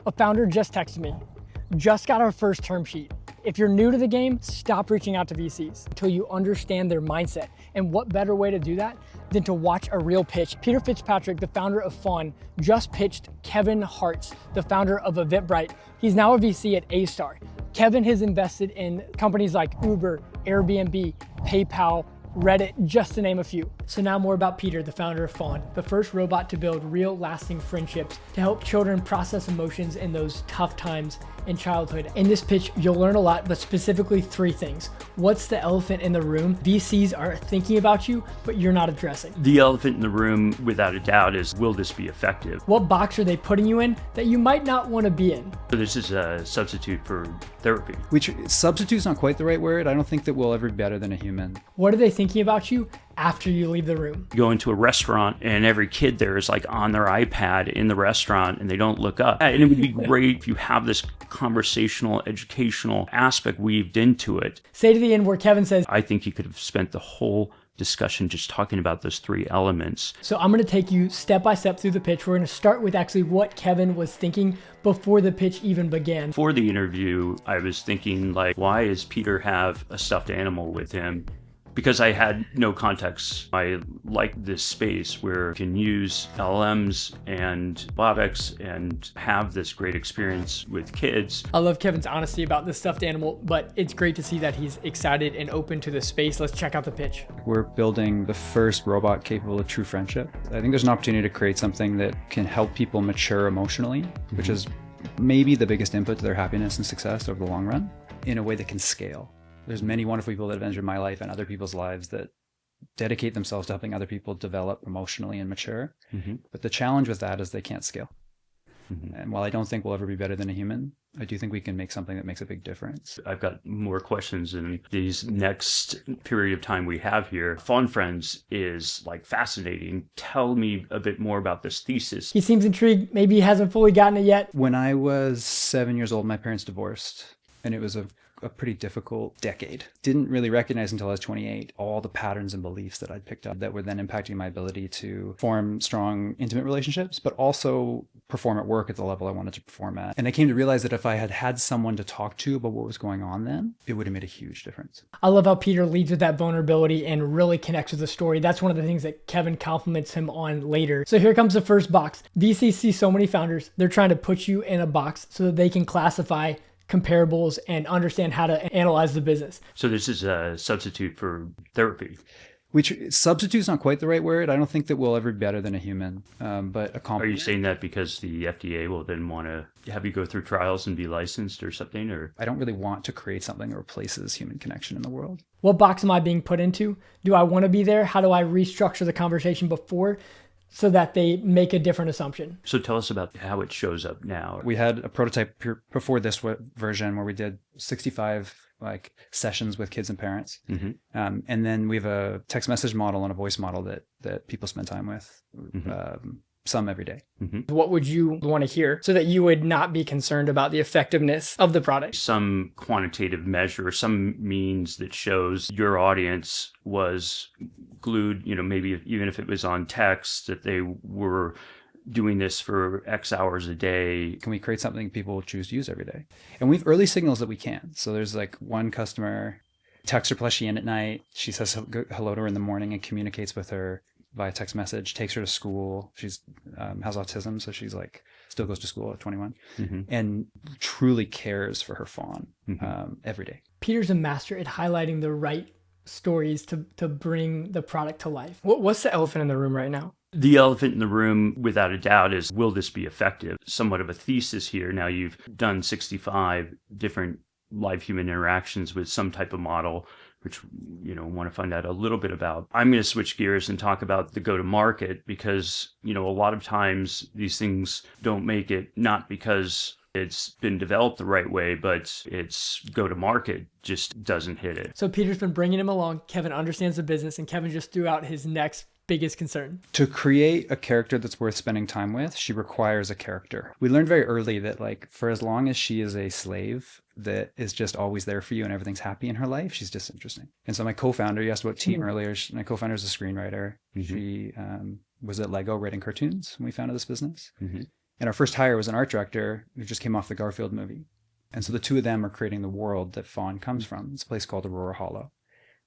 A founder just texted me. Just got our first term sheet. If you're new to the game, stop reaching out to VCs until you understand their mindset. And what better way to do that than to watch a real pitch? Peter Fitzpatrick, the founder of Fawn, just pitched Kevin Hartz, the founder of Eventbrite. He's now a VC at A-Star. Kevin has invested in companies like Uber, Airbnb, PayPal, Reddit, just to name a few. So now more about Peter, the founder of Fawn, the first robot to build real lasting friendships to help children process emotions in those tough times in childhood. In this pitch, you'll learn a lot, but specifically 3 things. What's the elephant in the room? VCs are thinking about you, but you're not addressing. The elephant in the room, without a doubt, is will this be effective? What box are they putting you in that you might not want to be in? So this is a substitute for therapy. Which substitute's not quite the right word. I don't think that we'll ever be better than a human. What are they thinking about you after you leave the room? You go into a restaurant and every kid there is like on their iPad in the restaurant and they don't look up. And it would be great if you have this conversational, educational aspect weaved into it. Say to the end where Kevin says, I think you could have spent the whole discussion just talking about those 3 elements. So I'm going to take you step by step through the pitch. We're going to start with actually what Kevin was thinking before the pitch even began. For the interview, I was thinking like, why does Peter have a stuffed animal with him? Because I had no context. I like this space where you can use LLMs and robotics and have this great experience with kids. I love Kevin's honesty about this stuffed animal, but it's great to see that he's excited and open to the space. Let's check out the pitch. We're building the first robot capable of true friendship. I think there's an opportunity to create something that can help people mature emotionally, which is maybe the biggest input to their happiness and success over the long run, in a way that can scale. There's many wonderful people that have entered my life and other people's lives that dedicate themselves to helping other people develop emotionally and mature. But the challenge with that is they can't scale. And while I don't think we'll ever be better than a human, I do think we can make something that makes a big difference. I've got more questions in these next period of time we have here. Fawn Friends is like fascinating. Tell me a bit more about this thesis. He seems intrigued. Maybe he hasn't fully gotten it yet. When I was 7 years old, my parents divorced, and it was a pretty difficult decade. Didn't really recognize until I was 28 all the patterns and beliefs that I'd picked up that were then impacting my ability to form strong, intimate relationships, but also perform at work at the level I wanted to perform at. And I came to realize that if I had had someone to talk to about what was going on then, it would have made a huge difference. I love how Peter leads with that vulnerability and really connects with the story. That's one of the things that Kevin compliments him on later. So here comes the first box. VCs see so many founders. They're trying to put you in a box so that they can classify comparables and understand how to analyze the business. So this is a substitute for therapy. Which substitute's not quite the right word. I don't think that we'll ever be better than a human, but a complement. Are you saying that because the FDA will then want to have you go through trials and be licensed or something? Or I don't really want to create something that replaces human connection in the world. What box am I being put into? Do I want to be there? How do I restructure the conversation before so that they make a different assumption? So tell us about how it shows up now. We had a prototype before this version where we did 65 sessions with kids and parents. And then we have a text message model and a voice model that people spend time with, some every day. What would you want to hear so that you would not be concerned about the effectiveness of the product? Some quantitative measure, some means that shows your audience was glued, maybe even if it was on text, that they were doing this for X hours a day. Can we create something people choose to use every day? And we have early signals that we can. So there's one customer, texts her plushie in at night. She says hello to her in the morning and communicates with her via text message, takes her to school. She's has autism, so she's still goes to school at 21 and truly cares for her fawn every day. Peter's a master at highlighting the right stories to bring the product to life. What's the elephant in the room right now? The elephant in the room, without a doubt, is will this be effective? Somewhat of a thesis here. Now you've done 65 different live human interactions with some type of model, which want to find out a little bit about. I'm going to switch gears and talk about the go-to-market because, a lot of times these things don't make it, not because it's been developed the right way, but its go-to-market just doesn't hit it. So Peter's been bringing him along. Kevin understands the business, and Kevin just threw out his next biggest concern. To create a character that's worth spending time with, she requires a character. We learned very early that for as long as she is a slave that is just always there for you and everything's happy in her life, she's disinteresting. And so my co-founder, you asked about team earlier, my co-founder is a screenwriter. She was at Lego writing cartoons when we founded this business. And our first hire was an art director who just came off the Garfield movie. And so the two of them are creating the world that Fawn comes from. It's a place called Aurora Hollow,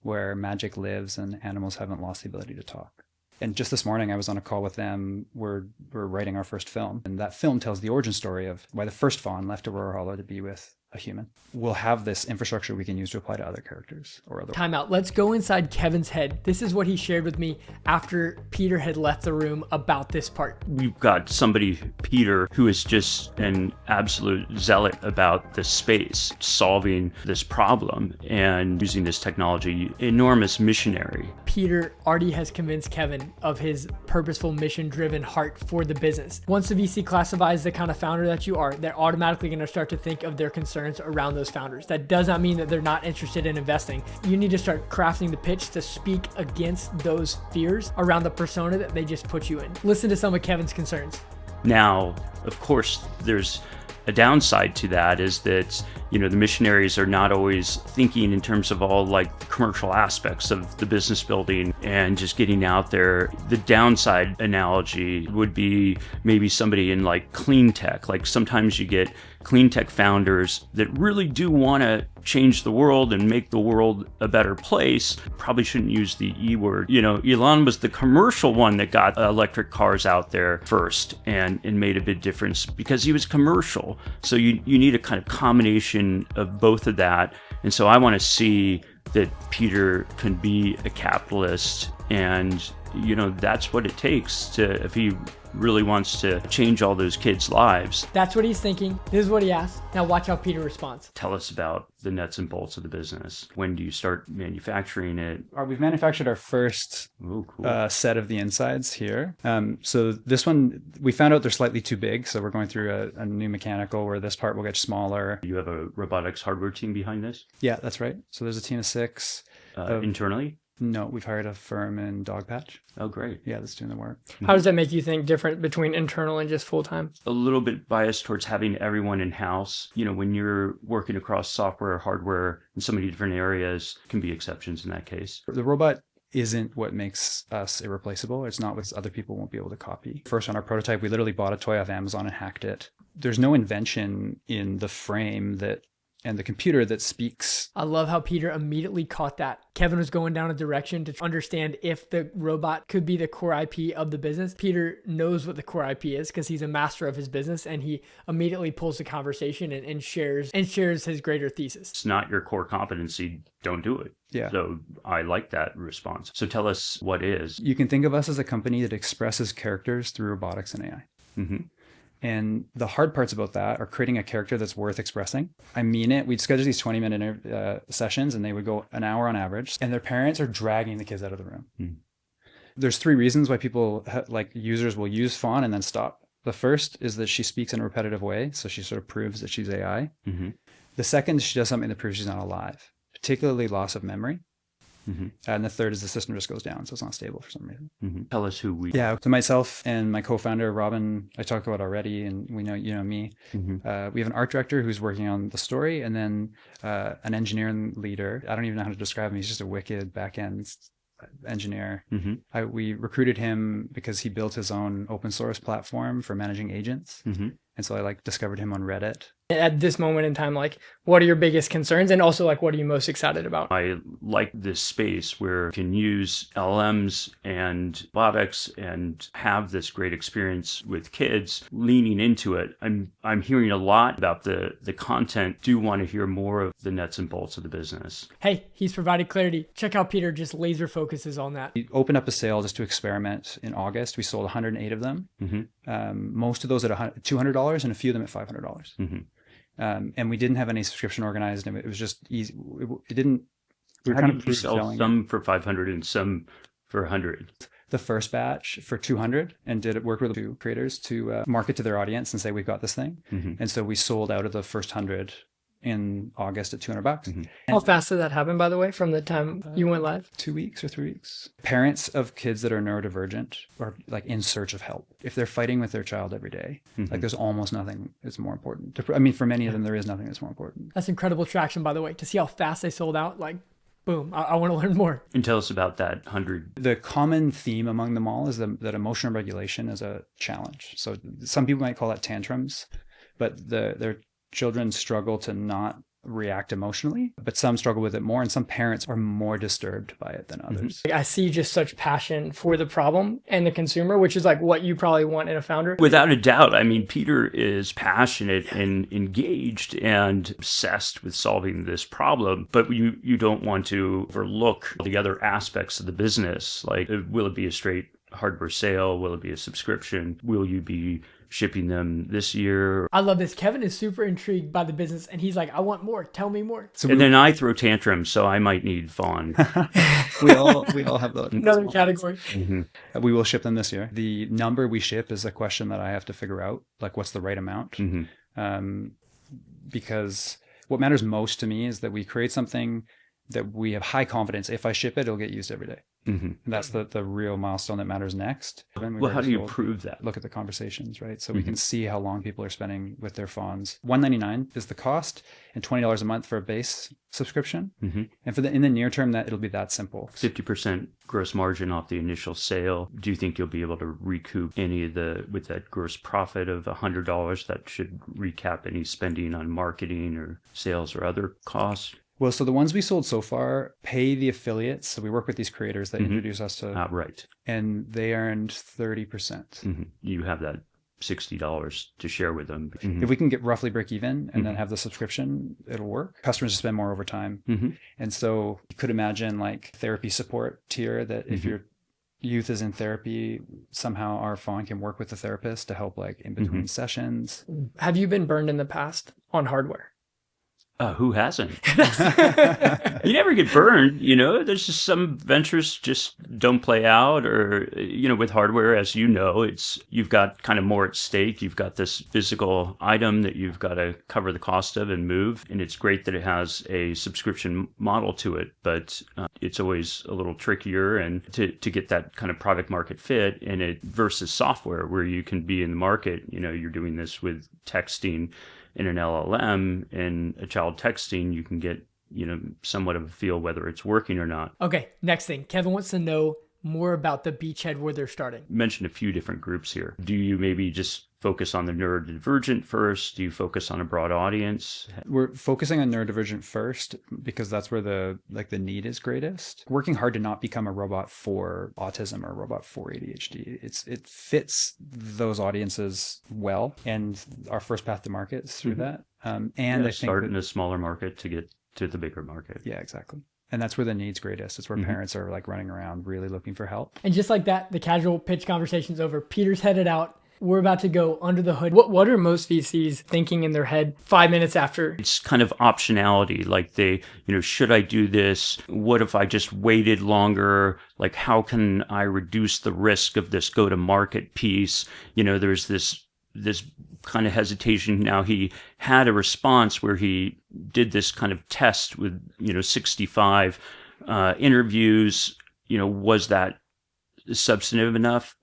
where magic lives and animals haven't lost the ability to talk. And just this morning, I was on a call with them. We're writing our first film. And that film tells the origin story of why the first Fawn left Aurora Hollow to be with a human. We'll have this infrastructure we can use to apply to other characters or other. Time out. Let's go inside Kevin's head. This is what he shared with me after Peter had left the room about this part. We've got somebody, Peter, who is just an absolute zealot about the space, solving this problem and using this technology, enormous missionary. Peter already has convinced Kevin of his purposeful, mission-driven heart for the business. Once the VC classifies the kind of founder that you are, they're automatically going to start to think of their concerns around those founders. That does not mean that they're not interested in investing. You need to start crafting the pitch to speak against those fears around the persona that they just put you in. Listen to some of Kevin's concerns. Now, of course, there's a downside to that is that, the missionaries are not always thinking in terms of all like the commercial aspects of the business building and just getting out there. The downside analogy would be maybe somebody in like clean tech. Like sometimes you get clean tech founders that really do want to change the world and make the world a better place. Probably shouldn't use the E word. Elon was the commercial one that got electric cars out there first and made a big difference because he was commercial. So you need a kind of combination of both of that. And so I want to see that Peter can be a capitalist, and that's what it takes to, if he really wants to change all those kids' lives. That's what he's thinking. This is what he asked. Now watch how Peter responds. Tell us about the nuts and bolts of the business. When do you start manufacturing it? We've manufactured our first set of the insides here. So this one, we found out they're slightly too big. So we're going through a new mechanical where this part will get smaller. You have a robotics hardware team behind this? Yeah, that's right. So there's a team of 6. Internally? No, we've hired a firm in Dogpatch. Oh, great. Yeah, that's doing the work. How does that make you think different between internal and just full-time? A little bit biased towards having everyone in-house. When you're working across software, hardware, in so many different areas, can be exceptions in that case. The robot isn't what makes us irreplaceable. It's not what other people won't be able to copy. First, on our prototype, we literally bought a toy off Amazon and hacked it. There's no invention in the frame and the computer that speaks. I love how Peter immediately caught that. Kevin was going down a direction to understand if the robot could be the core IP of the business. Peter knows what the core IP is because he's a master of his business, and he immediately pulls the conversation and shares his greater thesis. It's not your core competency. Don't do it. Yeah. So I like that response. So tell us what is. You can think of us as a company that expresses characters through robotics and AI. Mm-hmm. And the hard parts about that are creating a character that's worth expressing. I mean it. We'd schedule these 20-minute sessions, and they would go an hour on average. And their parents are dragging the kids out of the room. Mm. There's 3 reasons why people, users will use Fawn and then stop. The first is that she speaks in a repetitive way. So she sort of proves that she's AI. Mm-hmm. The second is she does something that proves she's not alive, particularly loss of memory. Mm-hmm. And the third is the system just goes down, so it's not stable for some reason. Mm-hmm. Tell us who we. Yeah, so myself and my co-founder Robin, I talked about already, and we know me. Mm-hmm. We have an art director who's working on the story, and then an engineering leader. I don't even know how to describe him. He's just a wicked back-end engineer. Mm-hmm. We recruited him because he built his own open source platform for managing agents. Mm-hmm. And so I discovered him on Reddit. At this moment in time, what are your biggest concerns? And also what are you most excited about? I like this space where you can use LLMs and robotics and have this great experience with kids leaning into it. I'm hearing a lot about the content. Do want to hear more of the nuts and bolts of the business. Hey, he's provided clarity. Check out Peter just laser focuses on that. We opened up a sale just to experiment in August. We sold 108 of them. Mm-hmm. Most of those at $200 and a few of them at $500. Mm-hmm. And we didn't have any subscription organized, and it was just easy. It didn't. We were kind of sell some for 500 and some for 100. The first batch for 200, and did it work with 2 creators to market to their audience and say we've got this thing. Mm-hmm. And so we sold out of the first 100 in August at $200. Mm-hmm. How fast did that happen, by the way, from the time you went live? 2 weeks or 3 weeks. Parents of kids that are neurodivergent are in search of help. If they're fighting with their child every day, mm-hmm. There's almost nothing that's more important. For many of them, there is nothing that's more important. That's incredible traction, by the way. To see how fast they sold out, Boom, I want to learn more. And tell us about that 100. The common theme among them all is that emotional regulation is a challenge. So some people might call that tantrums, but their children struggle to not react emotionally, but some struggle with it more, and some parents are more disturbed by it than others. I see just such passion for the problem and the consumer, which is like what you probably want in a founder. Without a doubt. I mean, Peter is passionate and engaged and obsessed with solving this problem, but you don't want to overlook the other aspects of the business. Like, will it be a straight hardware sale? Will it be a subscription? Will you be shipping them this year? I love this. Kevin is super intrigued by the business and he's like, I want more. Tell me more. And then I throw tantrums, so I might need Fawn. we all have those. Another category. Mm-hmm. We will ship them this year. The number we ship is a question that I have to figure out, like what's the right amount. Because what matters most to me is that we create something that we have high confidence. If I ship it, it'll get used every day. And that's the real milestone that matters next. Well, how do you prove that? Look at the conversations, right? So we can see how long people are spending with their fawns. $199 is the cost, and $20 a month for a base subscription. And in the near term, that it'll be that simple. 50% gross margin off the initial sale. Do you think you'll be able to recoup any of with that gross profit of $100 that should recap any spending on marketing or sales or other costs? Well, so the ones we sold so far pay the affiliates. So we work with these creators that introduce us to, right. And they earned 30%. You have that $60 to share with them. If we can get roughly break even and then have the subscription, it'll work. Customers spend more over time. And so you could imagine like therapy support tier that if your youth is in therapy, somehow our fawn can work with the therapist to help like in between sessions. Have you been burned in the past on hardware? Who hasn't? You never get burned, there's just some ventures just don't play out, or, with hardware, as you know, you've got kind of more at stake. You've got this physical item that you've got to cover the cost of and move. And it's great that it has a subscription model to it, but it's always a little trickier and to get that kind of product market fit in it versus software where you can be in the market. You're doing this with texting in an LLM and a child texting, you can get, somewhat of a feel whether it's working or not. Okay, next thing. Kevin wants to know more about the beachhead where they're starting. You mentioned a few different groups here. Do you maybe just focus on the neurodivergent first? Do you focus on a broad audience? We're focusing on neurodivergent first because that's where the need is greatest. Working hard to not become a robot for autism or a robot for ADHD. It fits those audiences well, and our first path to market is through that. And I think start in a smaller market to get to the bigger market. Yeah, exactly. And that's where the need's greatest. It's where parents are like running around really looking for help. And just like that, the casual pitch conversation's over. Peter's headed out. We're about to go under the hood. What are most VCs thinking in their head 5 minutes after? It's kind of optionality. Like should I do this? What if I just waited longer? Like, how can I reduce the risk of this go-to-market piece? There's this kind of hesitation. Now he had a response where he did this kind of test with 65 interviews. Was that substantive enough?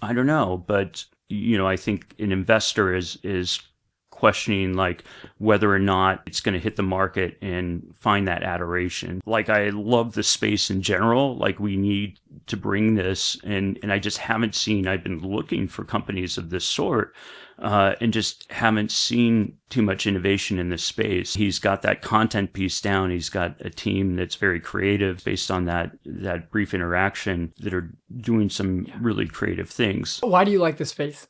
I don't know, but I think an investor is questioning like whether or not it's going to hit the market and find that adoration. Like, I love the space in general. Like, we need to bring this, and I just haven't seen. I've been looking for companies of this sort, and just haven't seen too much innovation in this space. He's got that content piece down. He's got a team that's very creative based on that brief interaction that are doing some really creative things. Why do you like this space?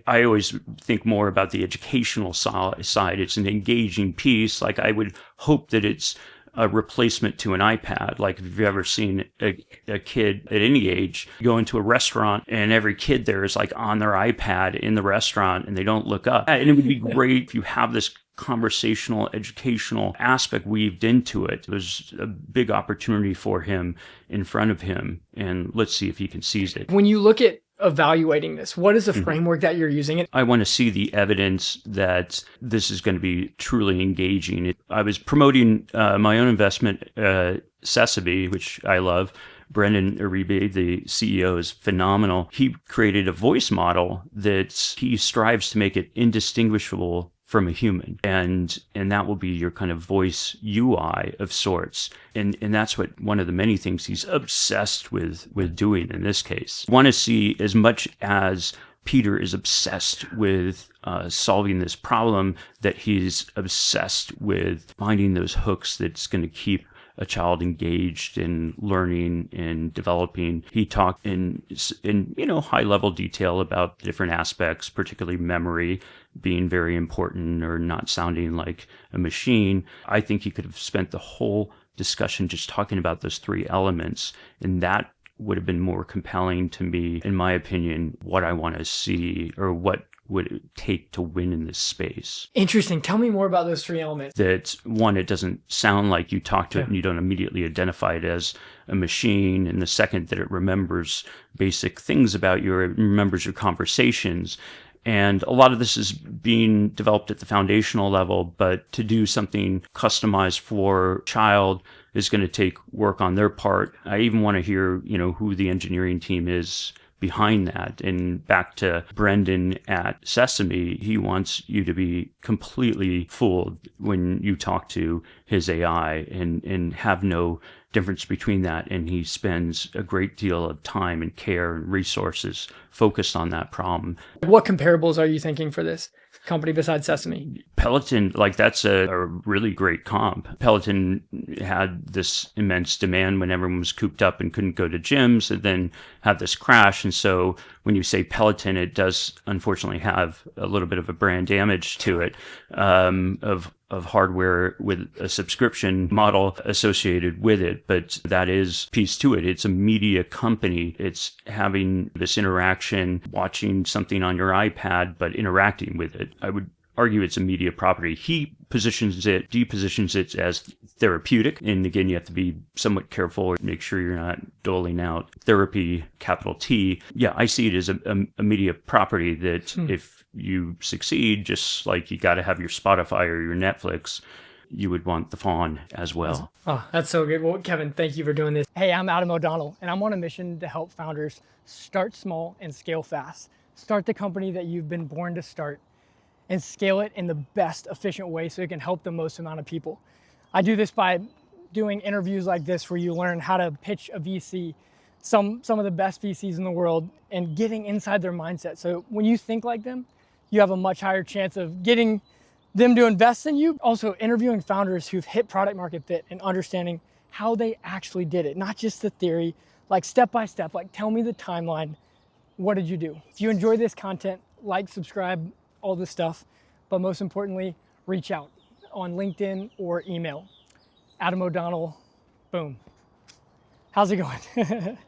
I always think more about the educational side. It's an engaging piece. Like, I would hope that it's a replacement to an iPad. Like, if you've ever seen a kid at any age go into a restaurant and every kid there is like on their iPad in the restaurant and they don't look up. And it would be great if you have this conversational, educational aspect weaved into it. There's a big opportunity for him in front of him, and let's see if he can seize it. When you look at evaluating this, what is the framework that you're using? I want to see the evidence that this is going to be truly engaging. I was promoting my own investment, Sesame, which I love. Brendan Uribe, the CEO, is phenomenal. He created a voice model that he strives to make it indistinguishable from a human, and that will be your kind of voice UI of sorts, and that's what one of the many things he's obsessed with doing in this case. Want to see, as much as Peter is obsessed with solving this problem, that he's obsessed with finding those hooks that's going to keep a child engaged in learning and developing. He talked in high level detail about different aspects, particularly memory being very important, or not sounding like a machine. I think he could have spent the whole discussion just talking about those three elements, and that would have been more compelling to me, in my opinion, what I want to see, or what would it take to win in this space. Interesting. Tell me more about those three elements. That one, it doesn't sound like you talk to it and you don't immediately identify it as a machine. And the second, that it remembers basic things about you, or it remembers your conversations. And a lot of this is being developed at the foundational level, but to do something customized for a child is going to take work on their part. I even want to hear, who the engineering team is behind that. And back to Brendan at Sesame, he wants you to be completely fooled when you talk to his AI, and have no difference between that. And he spends a great deal of time and care and resources focused on that problem. What comparables are you thinking for this company besides Sesame? Peloton, that's a really great comp. Peloton had this immense demand when everyone was cooped up and couldn't go to gyms, and then had this crash. And so when you say Peloton, it does unfortunately have a little bit of a brand damage to it, of hardware with a subscription model associated with it. But that is piece to it. It's a media company. It's having this interaction, watching something on your iPad, but interacting with it. I would argue it's a media property. He positions it as therapeutic. And again, you have to be somewhat careful, make sure you're not doling out therapy, capital T. Yeah, I see it as a media property that if you succeed, just like you got to have your Spotify or your Netflix, you would want the Fawn as well. Oh, that's so good. Well, Kevin, thank you for doing this. Hey, I'm Adam O'Donnell, and I'm on a mission to help founders start small and scale fast. Start the company that you've been born to start, and scale it in the best efficient way so it can help the most amount of people. I do this by doing interviews like this, where you learn how to pitch a VC, some of the best VCs in the world, and getting inside their mindset. So when you think like them, you have a much higher chance of getting them to invest in you. Also interviewing founders who've hit product market fit and understanding how they actually did it, not just the theory, step by step, tell me the timeline. What did you do? If you enjoy this content, subscribe, all this stuff, but most importantly, reach out on LinkedIn or email. Adam O'Donnell, boom. How's it going?